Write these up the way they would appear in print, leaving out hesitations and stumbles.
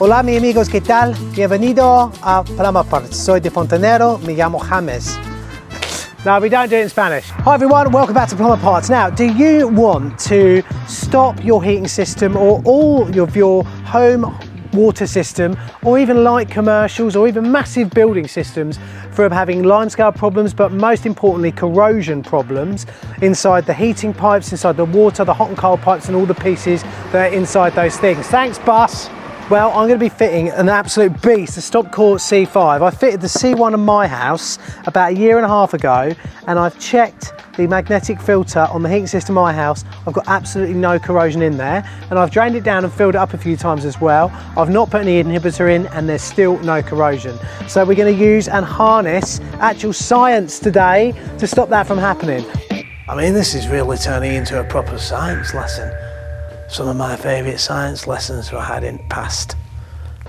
Hola mis amigos, ¿qué tal? Bienvenido a Plumber Parts. Soy de Fontanero, me llamo James. No, we don't do it in Spanish. Hi everyone, welcome back to Plumber Parts. Now, do you want to stop your heating system or all of your home water system, or even light commercials or even massive building systems from having line scale problems, but most importantly corrosion problems inside the heating pipes, inside the water, the hot and cold pipes and all the pieces that are inside those things? Thanks, boss. Well, I'm going to be fitting an absolute beast, the Stopcor C5. I fitted the C1 in my house about 1.5 years ago, and I've checked the magnetic filter on the heating system in my house. I've got absolutely no corrosion in there, and I've drained it down and filled it up a few times as well. I've not put any inhibitor in, and there's still no corrosion. So we're going to use and harness actual science today to stop that from happening. I mean, this is really turning into a proper science lesson. Some of my favourite science lessons I had in the past.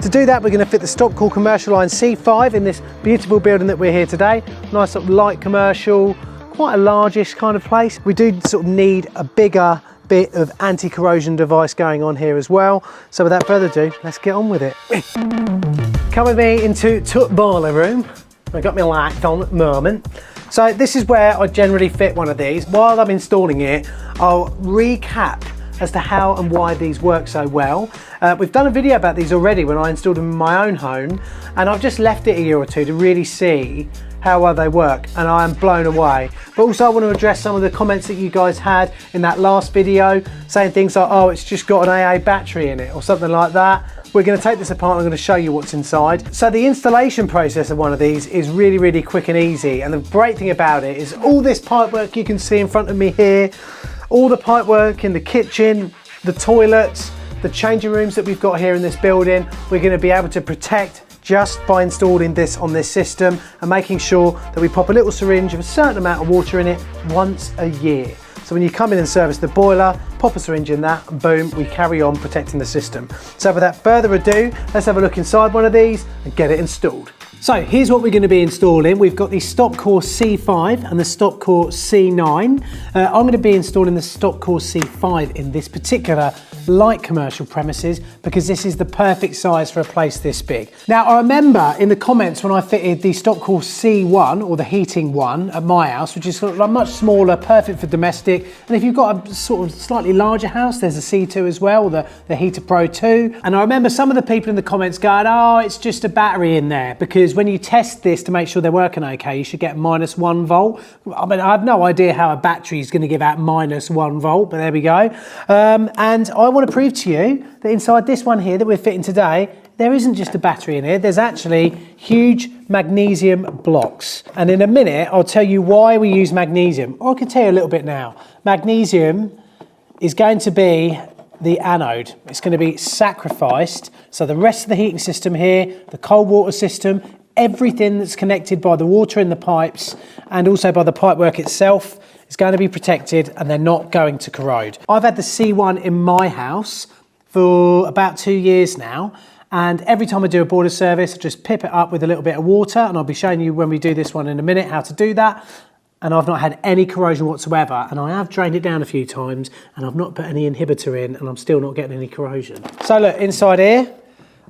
To do that, we're going to fit the Stopcor commercial line C5 in this beautiful building that we're here today. Nice sort of light commercial, quite a largish kind of place. We do sort of need a bigger bit of anti-corrosion device going on here as well. So without further ado, let's get on with it. Come with me into the boiler room. I've got my light on at the moment. So this is where I generally fit one of these. While I'm installing it, I'll recap as to how and why these work so well. We've done a video about these already when I installed them in my own home, and I've just left it a year or two to really see how well they work, and I am blown away. But also I want to address some of the comments that you guys had in that last video, saying things like, oh, it's just got an AA battery in it or something like that. We're going to take this apart and I'm going to show you what's inside. So the installation process of one of these is really, really quick and easy, and the great thing about it is all this pipework you can see in front of me here, all the pipework in the kitchen, the toilets, the changing rooms that we've got here in this building, we're going to be able to protect just by installing this on this system and making sure that we pop a little syringe of a certain amount of water in it once a year. So when you come in and service the boiler, pop a syringe in that, and boom, we carry on protecting the system. So without further ado, let's have a look inside one of these and get it installed. So here's what we're going to be installing. We've got the Stopcor C5 and the Stopcor C9. I'm going to be installing the Stopcor C5 in this particular light commercial premises because this is the perfect size for a place this big. Now I remember in the comments when I fitted the Stopcor C1 or the heating one at my house, which is sort of much smaller, perfect for domestic, and if you've got a sort of slightly larger house, there's a C2 as well, the Heater Pro 2. And I remember some of the people in the comments going, oh, it's just a battery in there, because when you test this to make sure they're working okay, you should get -1 volt. I mean, I have no idea how a battery is going to give out -1 volt, but there we go. And I want to prove to you that inside this one here that we're fitting today, there isn't just a battery in here, there's actually huge magnesium blocks. And in a minute, I'll tell you why we use magnesium. Or I can tell you a little bit now. Magnesium is going to be the anode. It's going to be sacrificed. So the rest of the heating system here, the cold water system, everything that's connected by the water in the pipes and also by the pipework itself is going to be protected, and they're not going to corrode. I've had the C1 in my house for about 2 years now, and every time I do a boiler service, I just pip it up with a little bit of water, and I'll be showing you when we do this one in a minute how to do that. And I've not had any corrosion whatsoever, and I have drained it down a few times, and I've not put any inhibitor in, and I'm still not getting any corrosion. So look, inside here,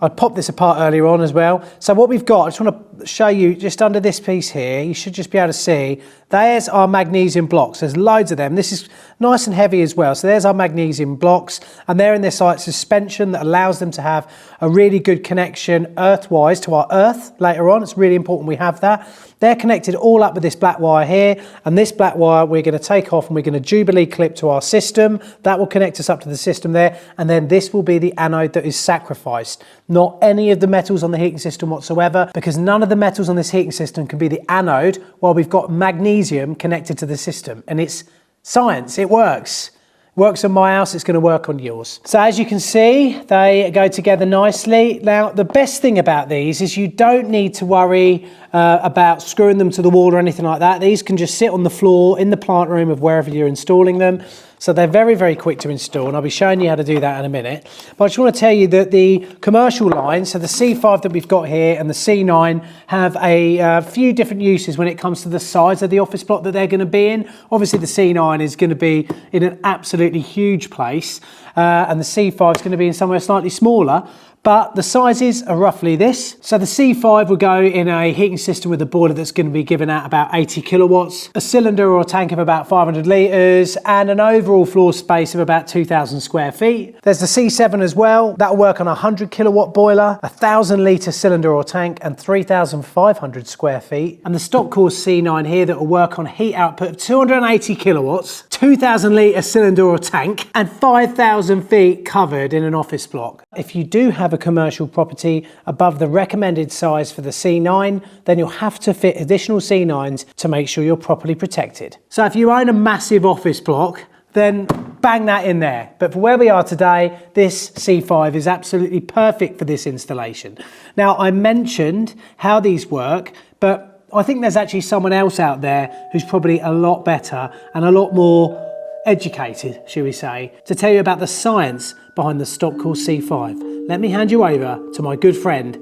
I popped this apart earlier on as well. So what we've got, I just want to show you just under this piece here, you should just be able to see, there's our magnesium blocks. There's loads of them. This is nice and heavy as well. So there's our magnesium blocks, and they're in this like suspension that allows them to have a really good connection earthwise to our earth later on. It's really important we have that. They're connected all up with this black wire here, and this black wire we're going to take off and we're going to Jubilee clip to our system. That will connect us up to the system there, and then this will be the anode that is sacrificed. Not any of the metals on the heating system whatsoever, because none of the metals on this heating system can be the anode while we've got magnesium connected to the system. And it's science, it works. Works on my house, it's going to work on yours. So as you can see, they go together nicely. Now, the best thing about these is you don't need to worry about screwing them to the wall or anything like that. These can just sit on the floor in the plant room of wherever you're installing them. So they're very, very quick to install, and I'll be showing you how to do that in a minute. But I just want to tell you that the commercial line, so the C5 that we've got here and the C9 have a few different uses when it comes to the size of the office block that they're going to be in. Obviously the C9 is going to be in an absolutely huge place, and the C5 is going to be in somewhere slightly smaller. But the sizes are roughly this. So the C5 will go in a heating system with a boiler that's going to be giving out about 80 kilowatts, a cylinder or a tank of about 500 litres, and an overall floor space of about 2,000 square feet. There's the C7 as well. That'll work on a 100 kilowatt boiler, a 1,000 litre cylinder or tank, and 3,500 square feet. And the Stopcor C9 here that will work on heat output of 280 kilowatts, 2,000 litre cylinder or tank, and 5,000 feet covered in an office block. If you do have a commercial property above the recommended size for the C9, then you'll have to fit additional C9s to make sure you're properly protected. So if you own a massive office block, then bang that in there. But for where we are today, this C5 is absolutely perfect for this installation. Now, I mentioned how these work, but I think there's actually someone else out there who's probably a lot better and a lot more educated, shall we say, to tell you about the science behind the Stopcor C5. Let me hand you over to my good friend,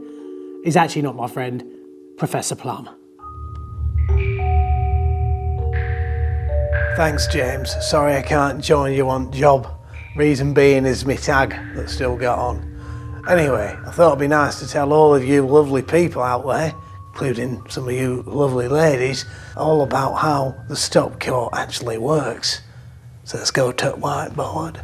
he's actually not my friend, Professor Plum. Thanks, James. Sorry I can't join you on job. Reason being is my tag that's still got on. Anyway, I thought it'd be nice to tell all of you lovely people out there, including some of you lovely ladies, all about how the Stopcor actually works. So let's go to whiteboard.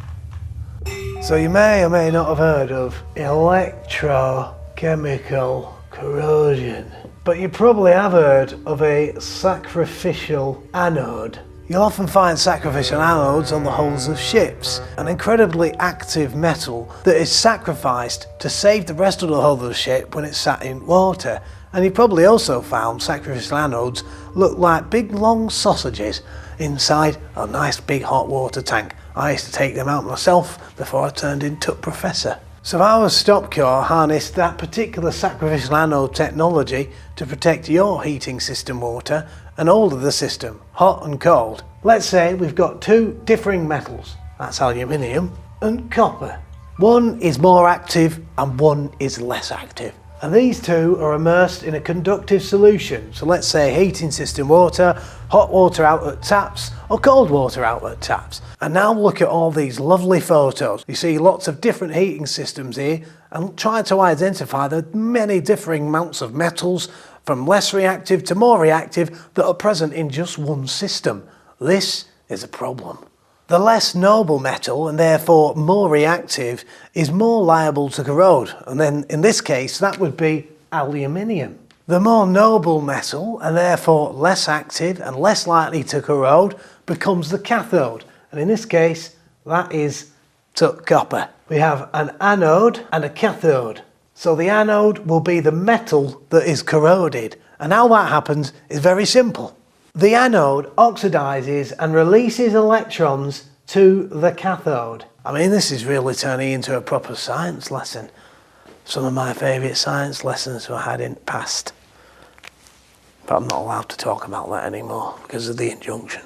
So you may or may not have heard of electrochemical corrosion, but you probably have heard of a sacrificial anode. You'll often find sacrificial anodes on the hulls of ships, an incredibly active metal that is sacrificed to save the rest of the hull of the ship when it's sat in water. And you probably also found sacrificial anodes look like big long sausages inside a nice big hot water tank. I used to take them out myself before I turned into a professor. So our Stopcor harnessed that particular sacrificial anode technology to protect your heating system water and all of the system, hot and cold. Let's say we've got two differing metals, that's aluminium and copper. One is more active and one is less active. And these two are immersed in a conductive solution. So let's say heating system water, hot water outlet taps, or cold water outlet taps. And now look at all these lovely photos. You see lots of different heating systems here, and try to identify the many differing amounts of metals, from less reactive to more reactive, that are present in just one system. This is a problem. The less noble metal, and therefore more reactive, is more liable to corrode, and then in this case that would be aluminium. The more noble metal, and therefore less active and less likely to corrode, becomes the cathode, and in this case that is copper. We have an anode and a cathode. So the anode will be the metal that is corroded, and how that happens is very simple. The anode oxidizes and releases electrons to the cathode. I mean, this is really turning into a proper science lesson. Some of my favourite science lessons were had in the past. But I'm not allowed to talk about that anymore because of the injunction.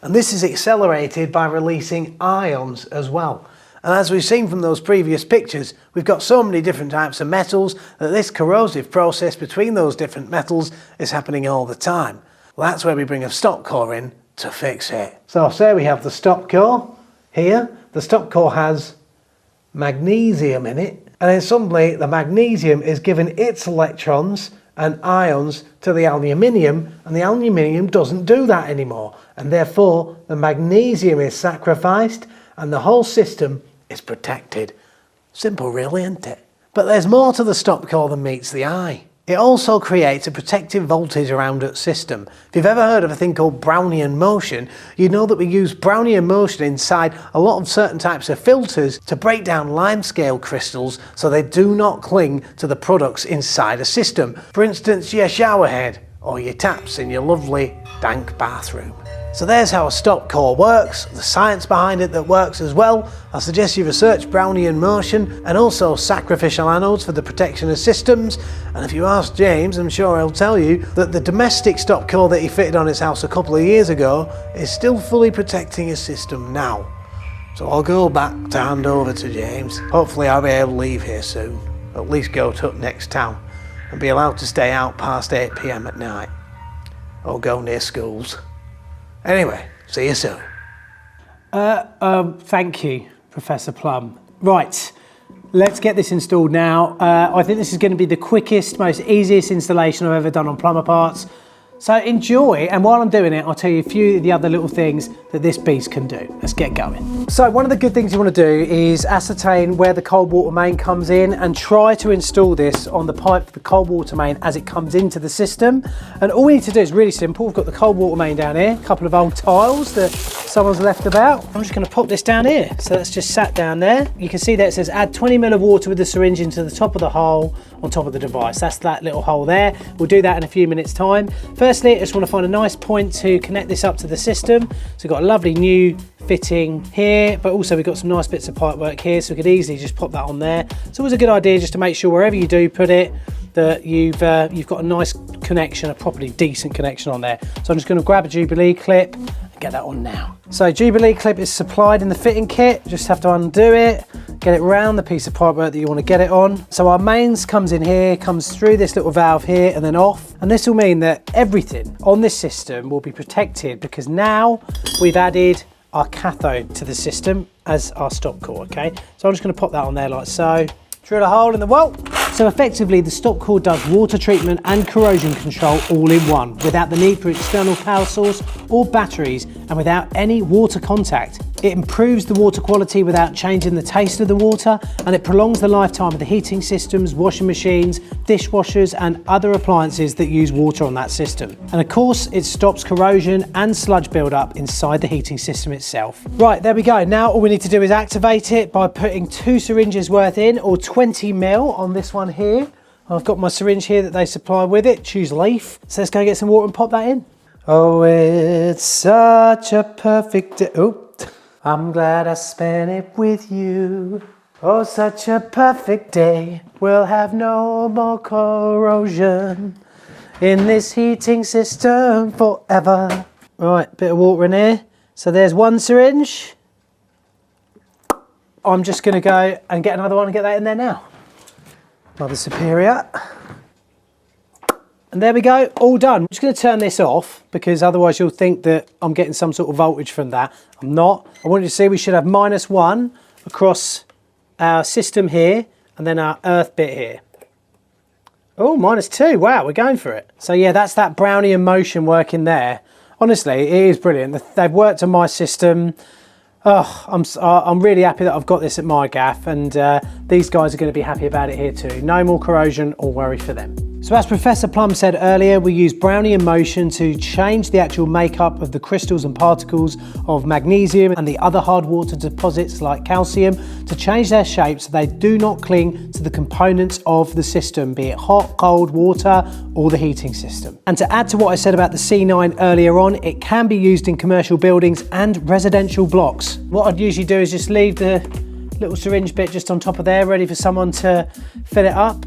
And this is accelerated by releasing ions as well. And as we've seen from those previous pictures, we've got so many different types of metals that this corrosive process between those different metals is happening all the time. Well, that's where we bring a Stopcor in to fix it. So say we have the Stopcor here. The Stopcor has magnesium in it, and then suddenly the magnesium is given its electrons and ions to the aluminium, and the aluminium doesn't do that anymore, and therefore the magnesium is sacrificed and the whole system is protected. Simple really, isn't it? But there's more to the Stopcor than meets the eye. It also creates a protective voltage around its system. If you've ever heard of a thing called Brownian motion, you know that we use Brownian motion inside a lot of certain types of filters to break down limescale crystals so they do not cling to the products inside a system. For instance, your shower head or your taps in your lovely dank bathroom. So there's how a Stopcor works, the science behind it that works as well. I suggest you research Brownian motion and also sacrificial anodes for the protection of systems. And if you ask James, I'm sure he'll tell you that the domestic Stopcor that he fitted on his house a couple of years ago is still fully protecting his system now. So I'll go back to hand over to James. Hopefully I'll be able to leave here soon, at least go to next town and be allowed to stay out past 8 PM at night or go near schools. Anyway, see you soon. Thank you, Professor Plum. Right, let's get this installed now. I think this is going to be the quickest, most easiest installation I've ever done on plumber parts. So enjoy, and while I'm doing it, I'll tell you a few of the other little things that this beast can do. Let's get going. So one of the good things you want to do is ascertain where the cold water main comes in and try to install this on the pipe for the cold water main as it comes into the system. And all we need to do is really simple. We've got the cold water main down here, a couple of old tiles that someone's left about. I'm just going to pop this down here. So that's just sat down there. You can see that it says add 20 ml of water with the syringe into the top of the hole on top of the device. That's that little hole there. We'll do that in a few minutes time. Firstly, I just want to find a nice point to connect this up to the system. So we've got a lovely new fitting here, but also we've got some nice bits of pipe work here, so we could easily just pop that on there. It's always a good idea just to make sure wherever you do put it that you've got a nice connection, a properly decent connection on there. So I'm just going to grab a Jubilee clip and get that on now. So Jubilee clip is supplied in the fitting kit. Just have to undo it, get it round the piece of pipework that you want to get it on. So our mains comes in here, comes through this little valve here and then off. And this will mean that everything on this system will be protected because now we've added our cathode to the system as our Stopcor, okay? So I'm just going to pop that on there like so. Drill a hole in the wall. So effectively the Stopcor does water treatment and corrosion control all in one, without the need for external power source or batteries and without any water contact. It improves the water quality without changing the taste of the water, and it prolongs the lifetime of the heating systems, washing machines, dishwashers and other appliances that use water on that system. And of course it stops corrosion and sludge buildup inside the heating system itself. Right, there we go. Now all we need to do is activate it by putting 2 syringes worth in, or 20 ml on this one here. I've got my syringe here that they supply with it, choose leaf. So let's go get some water and pop that in. Oh, it's such a perfect day. Oh, I'm glad I spent it with you. Oh, such a perfect day. We'll have no more corrosion in this heating system forever. Right, bit of water in here. So there's one syringe. I'm just going to go and get another one and get that in there now. Another superior. And there we go, all done. I'm just going to turn this off because otherwise you'll think that I'm getting some sort of voltage from that. I'm not. I want you to see we should have -1 across our system here and then our earth bit here. Oh, -2, wow, we're going for it. So yeah, that's that Brownian motion working there. Honestly, it is brilliant. They've worked on my system. Oh, I'm really happy that I've got this at my gaff, and these guys are going to be happy about it here too. No more corrosion or worry for them. So as Professor Plum said earlier, we use Brownian motion to change the actual makeup of the crystals and particles of magnesium and the other hard water deposits like calcium to change their shape so they do not cling to the components of the system, be it hot, cold, water or the heating system. And to add to what I said about the C9 earlier on, it can be used in commercial buildings and residential blocks. What I'd usually do is just leave the little syringe bit just on top of there, ready for someone to fill it up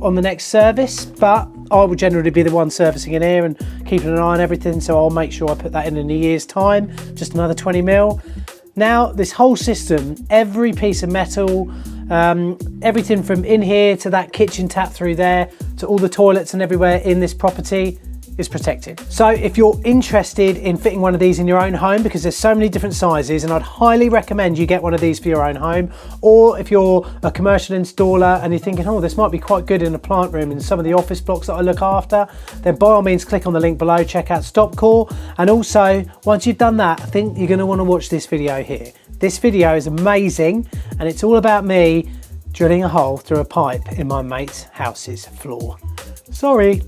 on the next service, but I will generally be the one servicing in here and keeping an eye on everything, so I'll make sure I put that in a year's time, just another 20 mil. Now this whole system, every piece of metal, everything from in here to that kitchen tap through there to all the toilets and everywhere in this property is protected. So if you're interested in fitting one of these in your own home, because there's so many different sizes, and I'd highly recommend you get one of these for your own home, or if you're a commercial installer and you're thinking, oh, this might be quite good in a plant room in some of the office blocks that I look after, then by all means click on the link below, check out Stopcor. And also, once you've done that, I think you're going to want to watch this video here. This video is amazing, and it's all about me drilling a hole through a pipe in my mate's house's floor. Sorry.